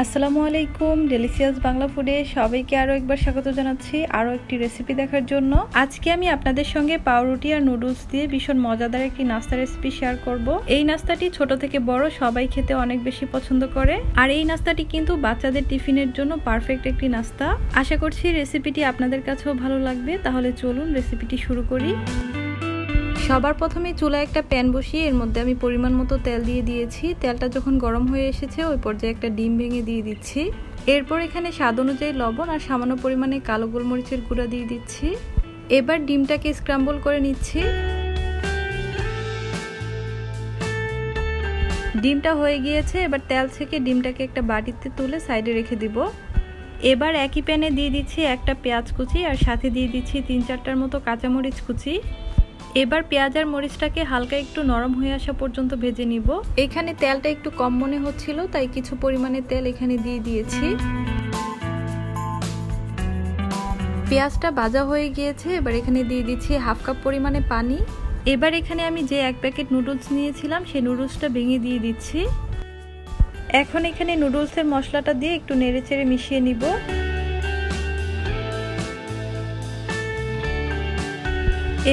আসসালামু আলাইকুম, ডেলিসিয়াস বাংলা ফুডে সবাইকে আরও একবার স্বাগত জানাচ্ছি আরও একটি রেসিপি দেখার জন্য। আজকে আমি আপনাদের সঙ্গে পাউরুটি আর নুডলস দিয়ে ভীষণ মজাদার একটি নাস্তা রেসিপি শেয়ার করব। এই নাস্তাটি ছোট থেকে বড় সবাই খেতে অনেক বেশি পছন্দ করে, আর এই নাস্তাটি কিন্তু বাচ্চাদের টিফিনের জন্য পারফেক্ট একটি নাস্তা। আশা করছি রেসিপিটি আপনাদের কাছেও ভালো লাগবে। তাহলে চলুন রেসিপিটি শুরু করি। সবার প্রথমে চুলায় একটা প্যান বসিয়ে এর মধ্যে আমি পরিমাণ মতো তেল দিয়ে দিয়েছি। তেলটা যখন গরম হয়ে এসেছে ওই পর্যায়ে একটা ডিম ভেঙে দিয়ে দিচ্ছি। এরপর এখানে স্বাদ অনুযায়ী লবণ আর সামান্য পরিমাণে কালো গোলমরিচের গুঁড়া দিয়ে দিচ্ছি। এবার ডিমটাকে স্ক্র্যাম্বল করে নিচ্ছি। ডিমটা হয়ে গিয়েছে, এবার তেল থেকে ডিমটাকে একটা বাটিতে তুলে সাইডে রেখে দিব। এবার একই প্যানে দিয়ে দিচ্ছি একটা পেঁয়াজ কুচি আর সাথে দিয়ে দিচ্ছি 3-4টার মতো কাঁচামরিচ কুচি। এবার পেঁয়াজ আর মরিচটাকে হালকা একটু নরম হয়ে আসা পর্যন্ত ভেজে নিব। এখানে তেলটা একটু কম মনে হচ্ছিল, তাই কিছু পরিমাণে তেল এখানে দিয়ে দিয়েছি। পেঁয়াজটা ভাজা হয়ে গিয়েছে, এবার এখানে দিয়ে দিচ্ছি 1/2 কাপ পরিমাণে পানি। এবার এখানে আমি যে 1 প্যাকেট নুডলস নিয়েছিলাম সেই নুডলসটা ভেঙে দিয়ে দিচ্ছি। এখন এখানে নুডলসের মশলাটা দিয়ে একটু নেড়েচেড়ে মিশিয়ে নিব।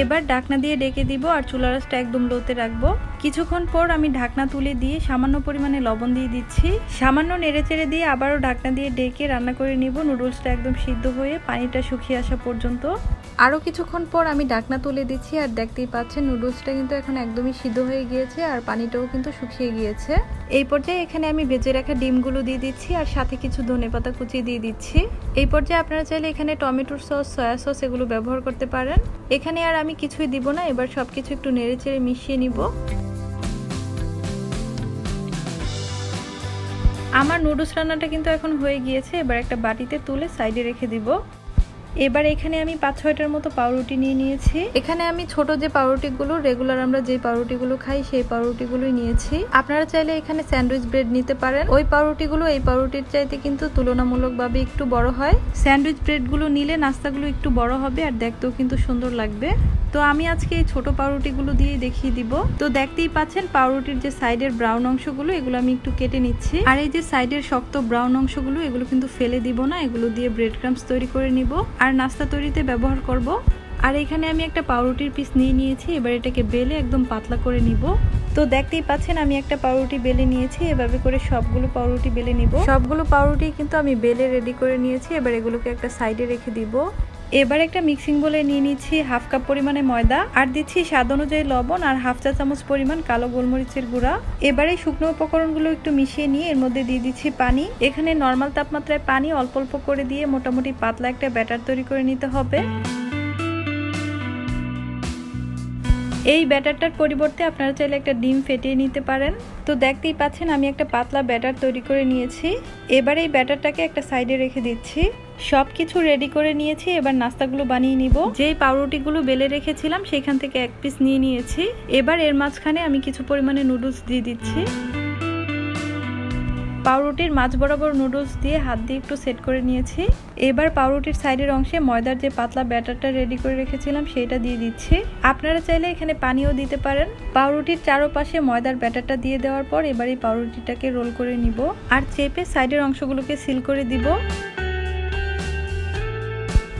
এবার ঢাকনা দিয়ে ঢেকে দিব আর চুলার আঁচটা একদম লোতে রাখবো। কিছুক্ষণ পর আমি ঢাকনা তুলে দিয়ে সামান্য পরিমাণে লবণ দিয়ে দিচ্ছি। সামান্য নেড়েচেড়ে দিয়ে আবারও ঢাকনা দিয়ে ঢেকে রান্না করে নিব নুডলসটা একদম সিদ্ধ হয়ে পানিটা শুকিয়ে আসা পর্যন্ত। আরও কিছুক্ষণ পর আমি ঢাকনা তুলে দিচ্ছি আর দেখতেই পাচ্ছেন নুডলসটা কিন্তু এখন একদমই সিদ্ধ হয়ে গিয়েছে আর পানিটাও কিন্তু শুকিয়ে গিয়েছে। এই পর্যায়ে এখানে আমি ভেজে রাখা ডিমগুলো দিয়ে দিচ্ছি আর সাথে কিছু ধনেপাতা কুচি দিয়ে দিচ্ছি। এই পর্যায়ে আপনারা চাইলে এখানে টমেটোর সস, সয়া সস এগুলো ব্যবহার করতে পারেন। এখানে আর আমি কিছুই দিব না। এবার সবকিছু একটু নেড়েচেড়ে মিশিয়ে নিব। আমার নুডলস রান্নাটা কিন্তু এখন হয়ে গিয়েছে। এবার একটা বাটিতে তুলে সাইডে রেখে দিব। এবার এখানে আমি 5-6টার মতো পাউরুটি নিয়ে নিয়েছি। এখানে আমি ছোট যে পাউরুটিগুলো রেগুলার আমরা যে পাউরুটিগুলো খাই সেই পাউরুটিগুলোই নিয়েছি। আপনারা চাইলে এখানে স্যান্ডউইচ ব্রেড নিতে পারেন। ওই পাউরুটিগুলো এই পাউরুটির চাইতে কিন্তু তুলনামূলকভাবে একটু বড় হয়। স্যান্ডউইচ ব্রেডগুলো নিলে নাস্তাগুলো একটু বড় হবে আর দেখতেও কিন্তু সুন্দর লাগবে। তো আমি আজকে এই ছোট পাউরুটিগুলো দিয়ে দেখিয়ে দিব। তো দেখতেই পাচ্ছেন পাউরুটির যে সাইডের ব্রাউন অংশগুলো এগুলো আমি একটু কেটে নিচ্ছি। আর এই যে সাইডের শক্ত ব্রাউন অংশগুলো এগুলো কিন্তু ফেলে দিব না, এগুলো দিয়ে ব্রেড ক্রাম্বস তৈরি করে নিব আর নাস্তা তৈরিতে ব্যবহার করব। আর এখানে আমি একটা পাউরুটির পিস নিয়ে নিয়েছি। এবার এটাকে বেলে একদম পাতলা করে নিব। তো দেখতেই পাচ্ছেন আমি একটা পাউরুটি বেলে নিয়েছি। এভাবে করে সবগুলো পাউরুটি বেলে নিব। সবগুলো পাউরুটি কিন্তু আমি বেলে রেডি করে নিয়েছি। এবার এগুলোকে একটা সাইডে রেখে দিব। এবার একটা মিক্সিং বোলে নিয়ে নিচ্ছি 1/2 কাপ পরিমাণে ময়দা আর দিচ্ছি স্বাদ অনুযায়ী লবণ আর 1/2 চা চামচ পরিমাণ কালো গোলমরিচের গুঁড়া। এবারে শুকনো উপকরণগুলো একটু মিশিয়ে নিয়ে এর মধ্যে দিয়ে দিচ্ছি পানি। এখানে নর্মাল তাপমাত্রায় পানি অল্প অল্প করে দিয়ে মোটামুটি পাতলা একটা ব্যাটার তৈরি করে নিতে হবে। এই ব্যাটারটার পরিবর্তে আপনারা চাইলে একটা ডিম ফেটিয়ে নিতে পারেন। তো দেখতেই পাচ্ছেন আমি একটা পাতলা ব্যাটার তৈরি করে নিয়েছি। এবার এই ব্যাটারটাকে একটা সাইডে রেখে দিচ্ছি। সবকিছু রেডি করে নিয়েছি। এবার নাস্তাগুলো বানিয়ে নিব। যেই পাউরুটিগুলো বেলে রেখেছিলাম সেখান থেকে এক পিস নিয়ে নিয়েছি। এবার এর মাঝখানে আমি কিছু পরিমাণে নুডলস দিয়ে দিচ্ছি। পাউরুটির মাঝ বরাবর নুডলস দিয়ে হাত দিয়ে একটু সেট করে নিয়েছি। এবার পাউরুটির সাইডের অংশে ময়দার যে পাতলা ব্যাটারটা রেডি করে রেখেছিলাম সেটা দিয়ে দিচ্ছি। আপনারা চাইলে এখানে পানিও দিতে পারেন। পাউরুটির চারপাশে ময়দার ব্যাটারটা দিয়ে দেওয়ার পর এবার এই পাউরুটিটাকে রোল করে নিব আর চেপে সাইডের অংশগুলোকে সিল করে দিব।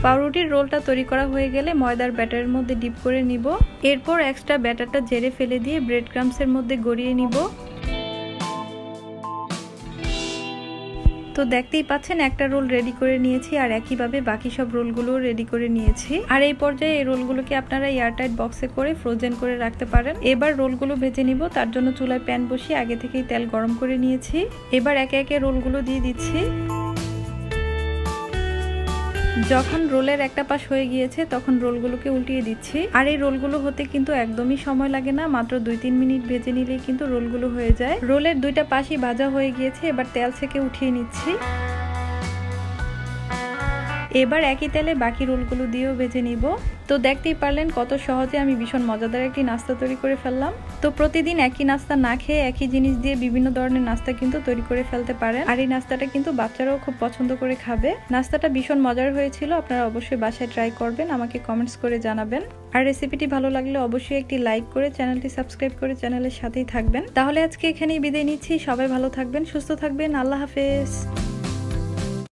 পাউরুটির রোলটা তৈরি করা হয়ে গেলে ময়দার ব্যাটারের মধ্যে ডিপ করে নিব। এরপর এক্সট্রা ব্যাটারটা ঝেড়ে ফেলে দিয়ে ব্রেড ক্রাম্বসের মধ্যে গড়িয়ে নিব। তো দেখতেই পাচ্ছেন একটা রোল রেডি করে নিয়েছি আর একইভাবে বাকি সব রোলগুলো রেডি করে নিয়েছি। আর এই পর্যায়ে এই রোলগুলোকে আপনারা এয়ারটাইট বক্সে করে ফ্রোজেন করে রাখতে পারেন। এবার রোলগুলো ভেজে নিব। তার জন্য চুলায় প্যান বসিয়ে আগে থেকেই তেল গরম করে নিয়েছি। এবার একে একে রোলগুলো দিয়ে দিচ্ছি। যখন রোলের একটা পাশ হয়ে গিয়েছে তখন রোলগুলোকে উল্টিয়ে দিচ্ছি। আর এই রোলগুলো হতে কিন্তু একদমই সময় লাগে না, মাত্র 2-3 মিনিট ভেজে নিলেই কিন্তু রোলগুলো হয়ে যায়। রোলের দুইটা পাশই ভাজা হয়ে গিয়েছে। এবার তেল থেকে উঠিয়ে নিচ্ছি। এবার একই তেলে বাকি রোলগুলো দিয়েও ভেজে নিব। তো দেখতেই পারলেন কত সহজে আমি ভীষণ মজাদার একটি নাস্তা তৈরি করে ফেললাম। তো প্রতিদিন একই নাস্তা না খেয়ে একই জিনিস দিয়ে বিভিন্ন ধরনের নাস্তা কিন্তু তৈরি করে ফেলতে পারেন। আর এই নাস্তাটা কিন্তু বাচ্চারাও খুব পছন্দ করে খাবে। নাস্তাটা ভীষণ মজার হয়েছিল, আপনারা অবশ্যই বাসায় ট্রাই করবেন, আমাকে কমেন্টস করে জানাবেন। আর রেসিপিটি ভালো লাগলে অবশ্যই একটি লাইক করে চ্যানেলটি সাবস্ক্রাইব করে চ্যানেলের সাথেই থাকবেন। তাহলে আজকে এখানেই বিদায় নিচ্ছি। সবাই ভালো থাকবেন, সুস্থ থাকবেন। আল্লাহ হাফেজ।